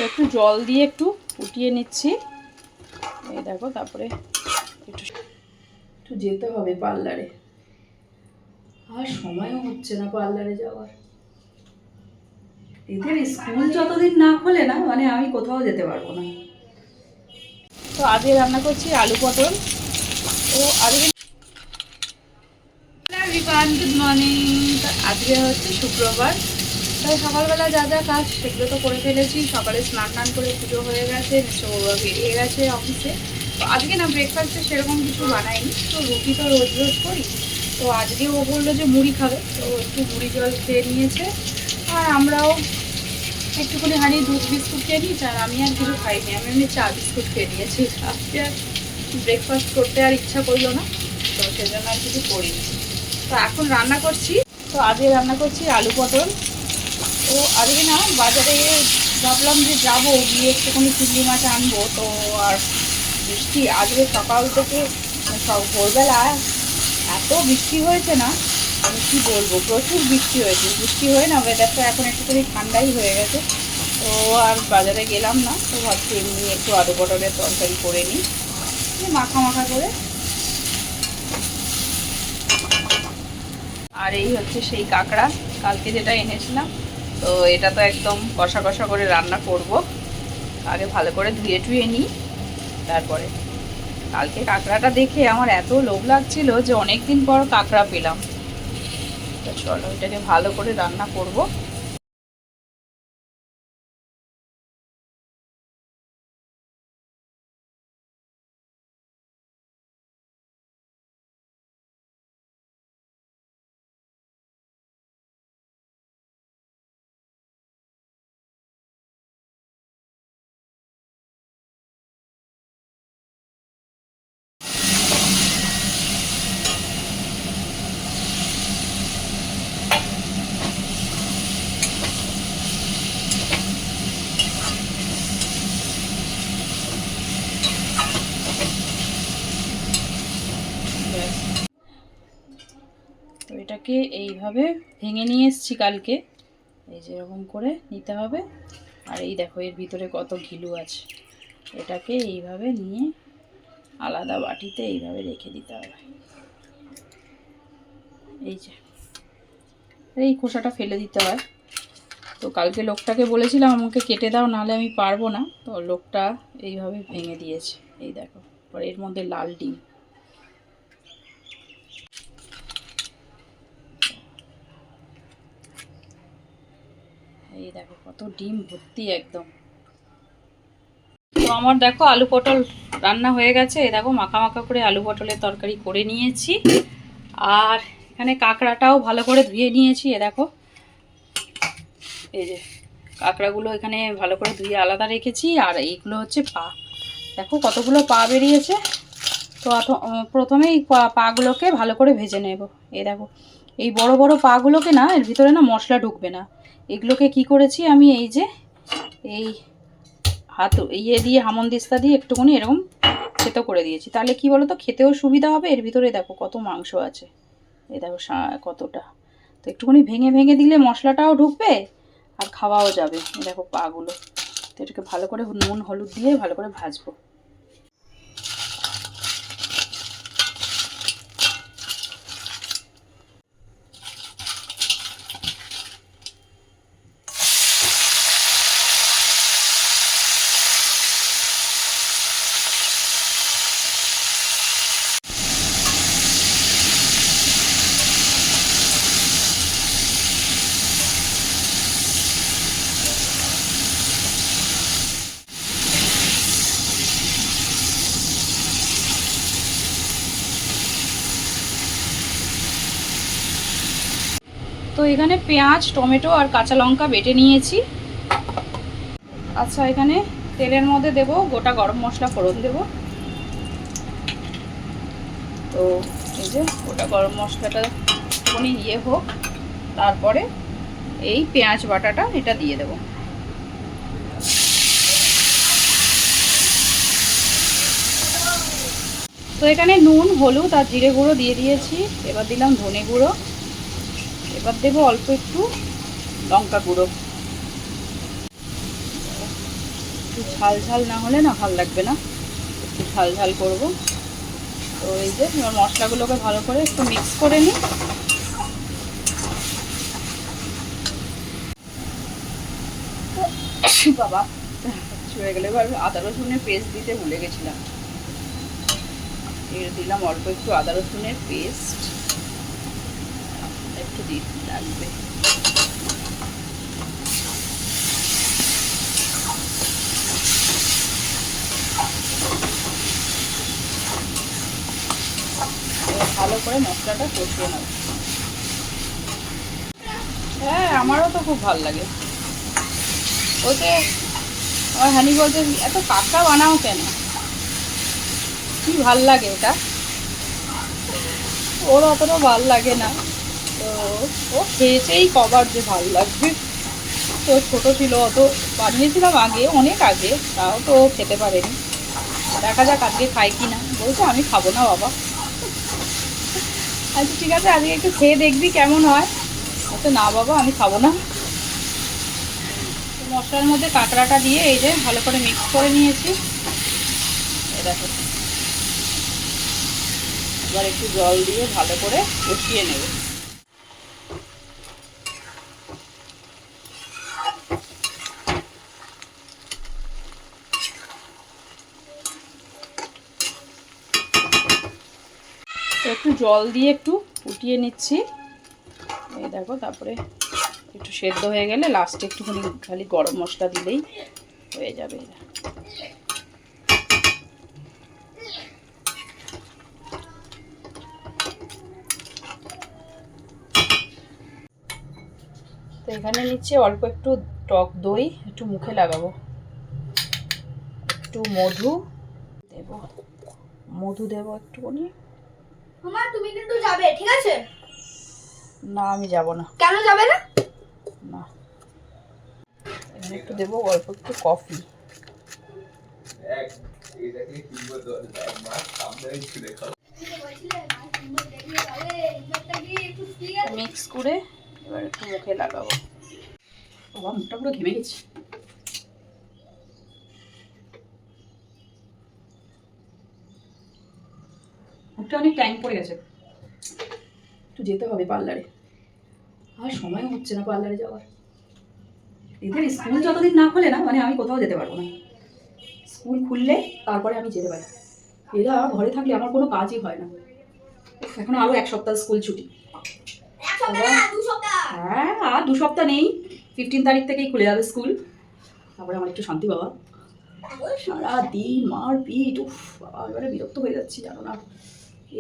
একটু জল দিয়ে একটু ফুটিয়ে নিচ্ছি। এই দেখো, তারপরে একটু যেতে হবে পার্লারে, আর সময়ও হচ্ছে না পার্লারে যাওয়ার। এদের স্কুল যতদিন না খোলে না, মানে আমি কোথাও যেতে পারবো না। তো আজকে রান্না করছি আলু পটল। ও আজকে গুড মর্নিং। আজকে হচ্ছে শুক্রবার, তাই সকালবেলা যা যা কাজ সেগুলো তো করে ফেলেছি। সকালে স্নান টান করে পুজো হয়ে গেছে, মিশ্রবাবুরা বেরিয়ে গেছে অফিসে। তো আজকে না ব্রেকফাস্টে সেরকম কিছু বানাইনি, তো রুটি তো রোজ রোজ করি। তো আজকে ও বললো যে মুড়ি খাবে, তো একটু মুড়ি জল খেয়ে নিয়েছে। আর আমরাও একটুখানি দুধ বিস্কুট খেয়ে নিয়েছি, আর আমি আর কিছু খাইনি, আমি এমনি চা বিস্কুট খেয়ে নিয়েছি। আজকে আর ব্রেকফাস্ট করতে আর ইচ্ছা করলো না, তো সেজন্য আর কিছু করিনি। তো এখন রান্না করছি। তো আজকে রান্না করছি আলু পটল। তো আজকে না বাজারে ভাবলাম যে যাবো, গিয়ে একটুখানি চিংড়ি মাছ আনবো। তো আর বৃষ্টি আজকে সকাল থেকে সব ভোরবেলা এত বৃষ্টি হয়েছে না, আমি কী বলবো, প্রচুর বৃষ্টি হয়েছে। বৃষ্টি হয়ে না ওয়েদারটা এখন একটুখানি ঠান্ডাই হয়ে গেছে। তো আর বাজারে গেলাম না, তো ভাবছি এমনি একটু আলু পটলের তরকারি করে নিই, মাখা মাখা করে। আর এই হচ্ছে সেই কাঁকড়া, কালকে যেটা এনেছিলাম। তো এটা তো একদম কষা কষা করে রান্না করব। আগে ভালো করে ধুয়ে টুয়ে নিই, তারপরে। কালকে কাঁকড়াটা দেখে আমার এত লোভ লাগছিল যে অনেক দিন পর কাঁকড়া পেলাম। তো চলো এটাকে ভালো করে রান্না করব। তো এটাকে এইভাবে ভেঙে নিয়ে এসেছি কালকে, এই যেরকম করে নিতে হবে। আর এই দেখো এর ভিতরে কত ঘিলু আছে, এটাকে এইভাবে নিয়ে আলাদা বাটিতে এইভাবে রেখে দিতে হবে। এই যে এই খোসাটা ফেলে দিতে হয়। তো কালকে লোকটাকে বলেছিলাম আমাকে কেটে দাও, নাহলে আমি পারবো না। তো লোকটা এইভাবে ভেঙে দিয়েছে, এই দেখো। পরে এর মধ্যে লাল ডিম, এই দেখো কত ডিম ভর্তি একদম। তো আমার দেখো আলু পটল রান্না হয়ে গেছে। এই দেখো মাখা মাখা করে আলু পটলের তরকারি করে নিয়েছি। আর এখানে কাঁকড়াটাও ভালো করে ধুয়ে নিয়েছি। এ দেখো, এই যে কাঁকড়াগুলো এখানে ভালো করে ধুয়ে আলাদা রেখেছি। আর এইগুলো হচ্ছে পা, দেখো কতগুলো পা বেরিয়েছে। তো প্রথমেই পাগুলোকে ভালো করে ভেজে নেব। এই দেখো এই বড় বড় পাগুলোকে না, এর ভিতরে না মশলা ঢুকবে না। এগুলোকে কি করেছি আমি, এই যে এই হাত ইয়ে দিয়ে হামনদিস্তা দিয়ে একটুখানি এরকম থেতো করে দিয়েছি। তাহলে কি বলো তো, খেতেও সুবিধা হবে। এর ভিতরে দেখো কত মাংস আছে, এই দেখো কতটা। তো একটুখানি ভেঙে ভেঙে দিলে মশলাটাও ঢুকবে আর খাওয়াও যাবে। এই দেখো পাগুলো। তো এটাকে ভালো করে নুন হলুদ দিয়ে ভালো করে ভাজবো। তো এখানে পেঁয়াজ টমেটো আর কাঁচা লঙ্কা বেটে নিয়েছি। আচ্ছা, এখানে তেলের মধ্যে দেব গোটা গরম মশলা ফোড়ন দেব। তো এই যে গোটা গরম মশলাটা একটুখানি ইয়ে হোক, তারপরে এই পেঁয়াজ বাটাটা এটা দিয়ে দেব। তো এখানে নুন হলুদ আর জিরে গুঁড়ো দিয়ে দিয়েছি। এবার দিলাম ধনে গুঁড়ো, এবার দেবো অল্প একটু লঙ্কা গুঁড়ো। একটু ঝাল ঝাল না হলে না ভালো লাগবে না, একটু ঝাল ঝাল করবো। তো এই যে এবার মশলাগুলোকে ভালো করে একটু মিক্স করে নিই। বাবা চলে গেলে, এবার আদা রসুনের পেস্ট দিতে ভুলে গেছিলাম। এর দিলাম অল্প একটু আদা রসুনের পেস্ট, একটু দিতে লাগবে। ভালো করে মশলাটা কষিয়ে নেব। হ্যাঁ আমারও তো খুব ভালো লাগে। ওতে আমার হানি বলতে এত কাঁকড়া বানাও কেন, কি ভাল লাগে ওটা, ওর অতটা ভাল লাগে না। তো ও খেয়েছেই কবার যে ভাল লাগবে। তো ছোটো ছিল, অত বানিয়েছিলাম আগে, অনেক আগে, তাও তো ও খেতে পারেনি। দেখা যাক আজকে খাই কি না। বলছে আমি খাবো না বাবা। আচ্ছা ঠিক আছে, আজকে একটু খেয়ে দেখবি কেমন হয়। আচ্ছা না বাবা আমি খাবো না। মশলার মধ্যে কাঁকড়াটা দিয়ে এই যে ভালো করে মিক্স করে নিয়েছি। এই দেখো, এবার একটু জল দিয়ে ভালো করে কষিয়ে নেব। একটু জল দিয়ে একটু ফুটিয়ে নিচ্ছি। এই দেখো, তারপরে একটু সেদ্ধ হয়ে গেলে লাস্টে একটুখানি খালি গরম মশলা দিলেই হয়ে যাবে। তো এখানে নিচ্ছি অল্প একটু টক দই, একটু মুখে লাগাবো। একটু মধু দেব, মধু দেবো একটুখানি। মামা তুমি কিন্তু যাবে, ঠিক আছে? না আমি যাব না। কেন যাবে না? না, এখানে একটু দেবো অল্প একটু কফি। মিক্স করে এবার একটু মুখে লাগাবো। বাবা মুখটা পুরো ঘেমে গেছে। মুখটা অনেক টাইম পড়ে গেছে, একটু যেতে হবে পার্লারে। আর সময় হচ্ছে না পার্লারে যাওয়ার। এদের স্কুল যতদিন না খোলে না, মানে আমি কোথাও যেতে পারবো না। স্কুল খুললে তারপরে আমি যেতে পারি। এরা ঘরে থাকলে আমার কোনো কাজই হয় না। এখন আরো 1 সপ্তাহ স্কুল ছুটি। হ্যাঁ আর 2 সপ্তাহ নেই, 15 তারিখ থেকেই খুলে যাবে স্কুল। তারপরে আমার একটু শান্তি বাবা। সারাদিন মারপিট, উফ বাবা এবারে বিরক্ত হয়ে যাচ্ছি জানো না।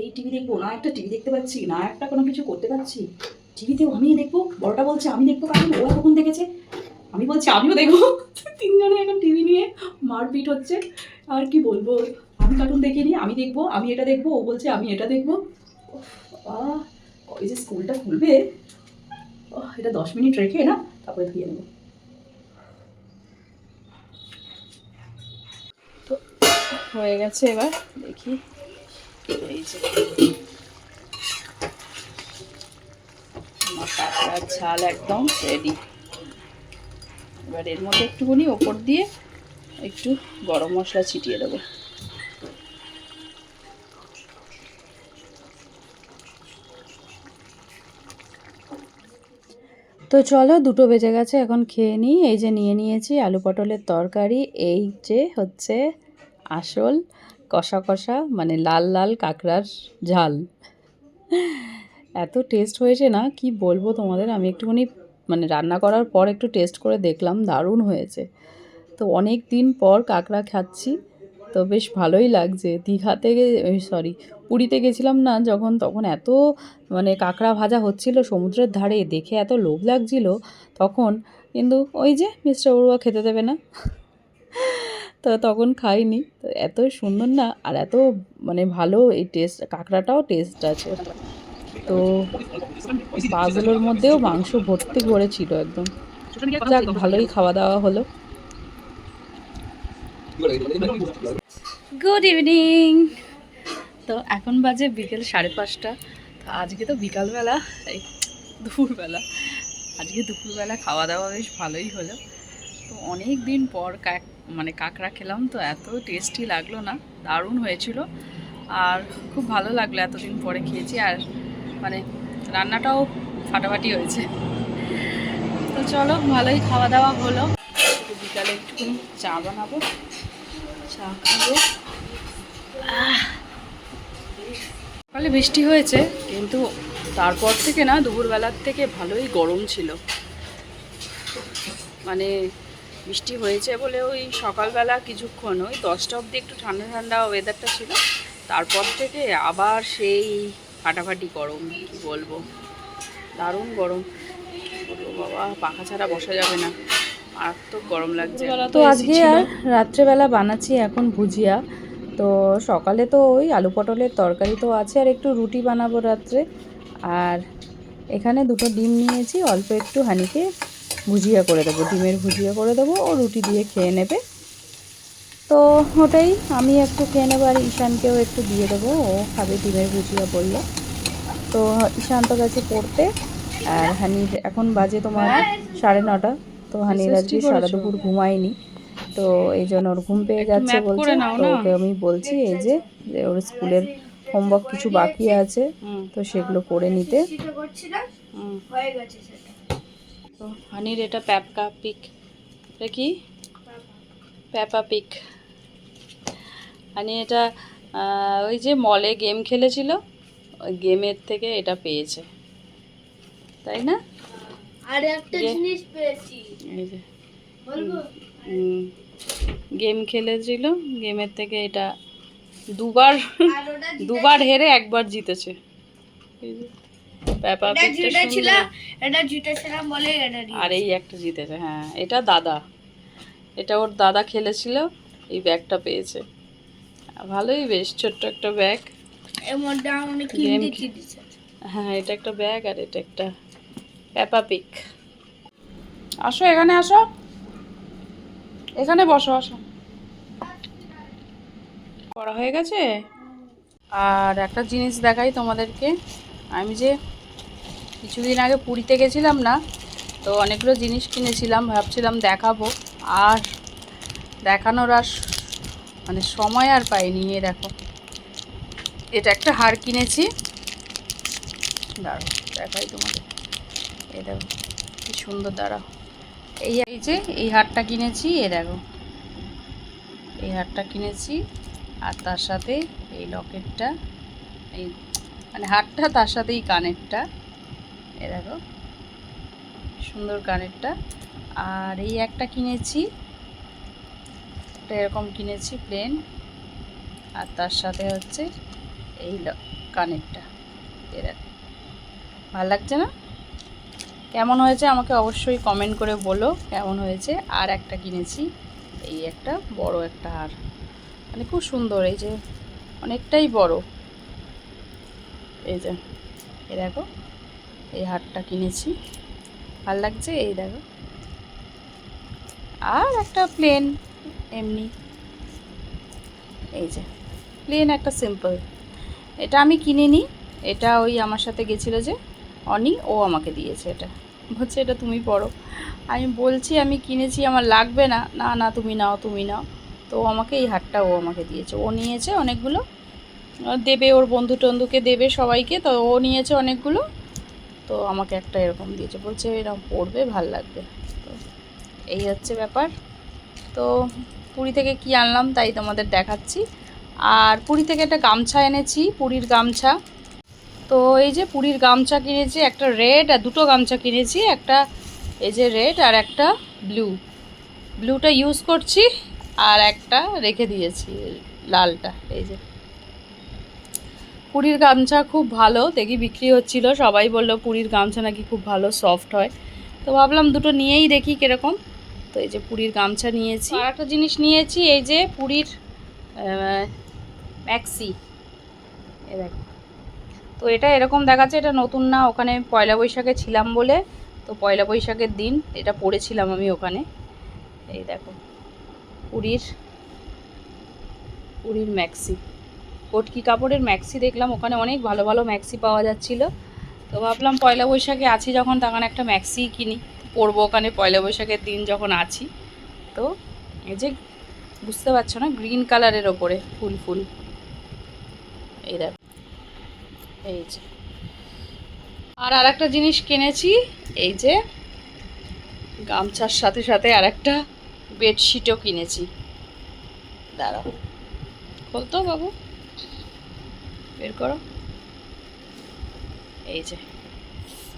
এই টিভি দেখবো না, একটা টিভি দেখতে পাচ্ছি না, একটা কোনো কিছু করতে পারছি। টিভিতেও আমি দেখবো, বড়টা বলছে আমি দেখবো, কারণ ও এতক্ষণ দেখেছে, আমি বলছি আমিও দেখবো। তিনজনে এখন টিভি নিয়ে মারপিট হচ্ছে। আর কি বলবো, আমি কার্টুন দেখিনি, আমি দেখবো, আমি এটা দেখবো, ও বলছে আমি এটা দেখবো। বাবা কবে যে স্কুলটা খুলবে। এটা 10 মিনিট রেখে না তারপরে ধুয়ে নেবো। তো হয়ে গেছে, এবার দেখি। এই যে আমার কাঁকড়ার ঝাল একদম রেডি। এবার এর মধ্যে একটুখানি ওপর দিয়ে একটু গরম মশলা ছিটিয়ে দেবো। তো চলো, 2টো বেজে গেছে, এখন খেয়ে নিই। এই যে নিয়ে নিয়েছি আলু পটলের তরকারি, এই যে হচ্ছে আসল কষা কষা মানে লাল লাল কাঁকড়ার ঝাল। এত টেস্ট হয়েছে না, কি বলবো তোমাদের। আমি একটুখানি মানে রান্না করার পর একটু টেস্ট করে দেখলাম, দারুণ হয়েছে। তো অনেক দিন পর কাঁকড়া খাচ্ছি, তো বেশ ভালোই লাগছে। দীঘাতে পুরীতে গেছিলাম না যখন, তখন এত মানে কাঁকড়া ভাজা হচ্ছিল সমুদ্রের ধারে, দেখে এত লোভ লাগছিল তখন, কিন্তু ওই যে মিস্টার বড়ুয়া খেতে দেবে না, তো তখন খাইনি। তো এত সুন্দর না, আর এত মানে ভালো এই টেস্ট, কাঁকড়াটাও টেস্ট আছে। তো পাগুলোর মধ্যেও মাংস ভর্তি করে ছিল একদম। যাক ভালোই খাওয়া দাওয়া হলো। Good evening. তো এখন বাজে বিকেল 5:30। তো আজকে তো বিকালবেলা, দুপুরবেলা, আজকে দুপুরবেলা খাওয়া দাওয়া বেশ ভালোই হলো। তো অনেক দিন পর কাঁকড়া খেলাম, তো এত টেস্টি লাগলো না, দারুণ হয়েছিল। আর খুব ভালো লাগলো, এতদিন পরে খেয়েছি। আর মানে রান্নাটাও ফাটাফাটি হয়েছে। তো চলো, ভালোই খাওয়া দাওয়া হলো। বিকালে একটুখানি চা বানাবো, চা খাবো। সকালে বৃষ্টি হয়েছে, কিন্তু তারপর থেকে না, দুপুরবেলার থেকে ভালোই গরম ছিল। মানে বৃষ্টি হয়েছে বলে ওই সকালবেলা কিছুক্ষণ ওই 10টা অবধি একটু ঠান্ডা ঠান্ডা ওয়েদারটা ছিল, তারপর থেকে আবার সেই ফাটাফাটি গরম। কি বলবো, দারুণ গরম। বলবো বাবা, পাখা ছাড়া বসা যাবে না, মারাত্মক গরম লাগছে। তো আজকে আর রাত্রেবেলা বানাচ্ছি এখন ভুজিয়া। তো সকালে তো ওই আলু পটলের তরকারি তো আছে, আর একটু রুটি বানাবো রাত্রে। আর এখানে 2টো ডিম নিয়েছি, অল্প একটু হানিকে ভুজিয়া করে দেবো, ডিমের ভুজিয়া করে দেবো, ও রুটি দিয়ে খেয়ে নেবে। তো ওটাই আমি একটু খেয়ে নেবো, আর ঈশানকেও একটু দিয়ে দেবো, ও খাবে ডিমের ভুজিয়া বললো। তো ঈশান্ত গেছে পড়তে, আর হানির এখন বাজে তোমার 9:30। তো হানির আজকে সারা দুপুর ঘুমায়নি, তো এই জন্য ওর ঘুম পেয়ে যাচ্ছে বলছে। তো ওকে আমি বলছি এই যে ওর স্কুলের হোমওয়ার্ক কিছু বাকি আছে, তো সেগুলো করে নিতে। তো হানির এটা প্যাপকা পিক, এটা কি প্যাপা পিক। হানি এটা ওই যে মলে গেম খেলেছিল, ওই গেমের থেকে এটা পেয়েছে, তাই না? আর একটা জিনিস পেয়েছি, এই যে গেম খেলেছিল, গেমের থেকে এটা দুবার হেরে একবার জিতেছে। এই যে প্যাপা পিকটা সুন্দর। এটা জিতেছিলাম বলে এটা আর এই একটা জিতেছে, হ্যাঁ এটা দাদা, এটা ওর দাদা খেলেছিল, এই ব্যাগটা পেয়েছে। ভালোই, বেশ ছোট্ট একটা ব্যাগ। এর মধ্যে অনেক জিনিস আছে। হ্যাঁ, এটা একটা ব্যাগ, আর এটা একটা প্যাপা পিক। আসো, এখানে আসো, এখানে বসো, আসো। করা হয়ে গেছে। আর একটা জিনিস দেখাই তোমাদেরকে, আমি যে কিছুদিন আগে পুরীতে গেছিলাম না, তো অনেকগুলো জিনিস কিনেছিলাম, ভাবছিলাম দেখাবো, আর দেখানোর আর মানে সময় আর পাইনি। এই দেখো, এটা একটা হার কিনেছি, দাঁড়াও দেখাই তোমাদের। এই দেখো কি সুন্দর, দাঁড়াও। এই যে এই হারটা কিনেছি, এই দেখো এই হারটা কিনেছি, আর তার সাথে এই লকেটটা, এই মানে হারটা, তার সাথে এই কানেরটা, এই দেখো সুন্দর কানেরটা। আর এই একটা কিনেছি, এটা এরকম কিনেছি প্লেন, আর তার সাথে হচ্ছে এই কানেরটা। এই দেখো, ভালো লাগছে না? কেমন হয়েছে আমাকে অবশ্যই কমেন্ট করে বলো কেমন হয়েছে। আর একটা কিনেছি, এই একটা বড় একটা হার, মানে খুব সুন্দর, এই যে অনেকটাই বড়। এই যে এই দেখো, এই হারটা কিনেছি, ভাল লাগছে। এই দেখো, আর একটা প্লেন এমনি, এই যে প্লেন একটা সিম্পল। এটা আমি কিনিনি, এটা ওই আমার সাথে গেছিলো যে অনি, ও আমাকে দিয়েছে। এটা বলছে এটা তুমি পরো। আমি বলছি আমি কিনেছি, আমার লাগবে না। না না, তুমি নাও, তুমি নাও। তো আমাকে এই হারটা ও আমাকে দিয়েছে, ও নিয়েছে অনেকগুলো, দেবে ওর বন্ধু টন্ধুকে দেবে সবাইকে, তো ও নিয়েছে অনেকগুলো, তো আমাকে একটা এরকম দিয়েছে, বলছে এরকম পরবে, ভাল লাগবে। তো এই হচ্ছে ব্যাপার। তো পুরী থেকে কি আনলাম তাই তোমাদের দেখাচ্ছি। আর পুরী থেকে একটা গামছা এনেছি, পুরীর গামছা। তো এই যে পুরীর গামছা কিনেছি, একটা রেড, আর 2টো গামছা কিনেছি, একটা এই যে রেড আর একটা ব্লুটা ইউজ করছি, আর একটা রেখে দিয়েছি লালটা। এই যে পুরীর গামছা খুব ভালো, দেখি বিক্রি হচ্ছিল, সবাই বললো পুরীর গামছা নাকি খুব ভালো সফট হয়। তো ভাবলাম 2টো নিয়েই দেখি কীরকম। তো এই যে পুরীর গামছা নিয়েছি। আর একটা জিনিস নিয়েছি, এই যে পুরীর ম্যাক্সি, এ দেখো। তো এটা এরকম দেখাচ্ছে, এটা নতুন না, ওখানে পয়লা বৈশাখে ছিলাম বলে, তো পয়লা বৈশাখের দিন এটা পরেছিলাম আমি ওখানে। এই দেখো পুরীর ম্যাক্সি, কটকি কাপড়ের ম্যাক্সি দেখলাম ওখানে, অনেক ভালো ভালো ম্যাক্সি পাওয়া যাচ্ছিলো। তো ভাবলাম পয়লা বৈশাখে আছি যখন, তখন একটা ম্যাক্সি কিনি, পরবো ওখানে পয়লা বৈশাখের দিন যখন আছি। তো এই যে বুঝতে পারছো না, গ্রিন কালারের ওপরে ফুল ফুল, এই দেখ, এই যে। আর একটা জিনিস কিনেছি, এই যে গামছার সাথে সাথে আর একটা বেডশিটও কিনেছি। দাঁড়াও, খোলতো বাবু, বের করো। এই যে,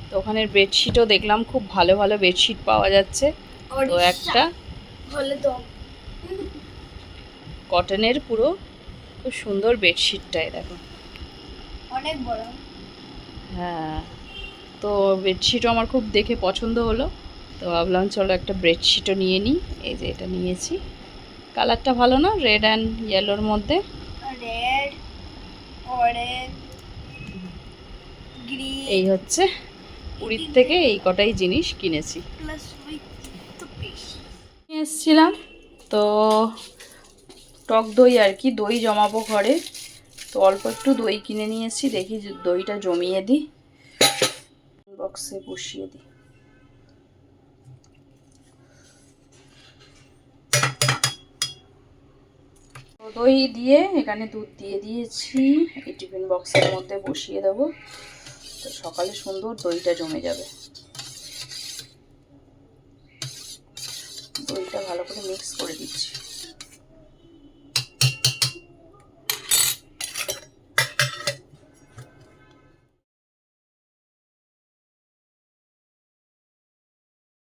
তো ওখানের বেডশিটও দেখলাম, খুব ভালো ভালো বেডশিট পাওয়া যাচ্ছে। তো একটা হলে তো কটনের পুরো খুব সুন্দর বেডশিটটাই দেখো, অনেক বড়। হ্যাঁ। তো বেডশিটও আমার খুব দেখে পছন্দ হলো, তো ভাবলাম চলো একটা বেডশিটও নিয়ে নিই। এই যে এটা নিয়েছি, কালারটা ভালো না, রেড অ্যান্ড ইয়েলোর মধ্যে। রেড, অরেঞ্জ, গ্রিন, এই হচ্ছে পুরীর থেকে এই কটাই জিনিস কিনেছি। প্লাস উইথ দ্য পিস নিয়ে এসেছিলাম তো টক দই আর কি, দই জমাবো ঘরে, তো অল্প একটু দই কিনে নিয়েছি, দেখি দইটা জমিয়ে দিই, বক্সে বসিয়ে দিই। দই দিয়ে এখানে দুধ দিয়ে দিয়েছি, এই টিফিন বক্সের মধ্যে বসিয়ে দেবো, তো সকালে সুন্দর দইটা জমে যাবে। দইটা ভালো করে মিক্স করে দিচ্ছি।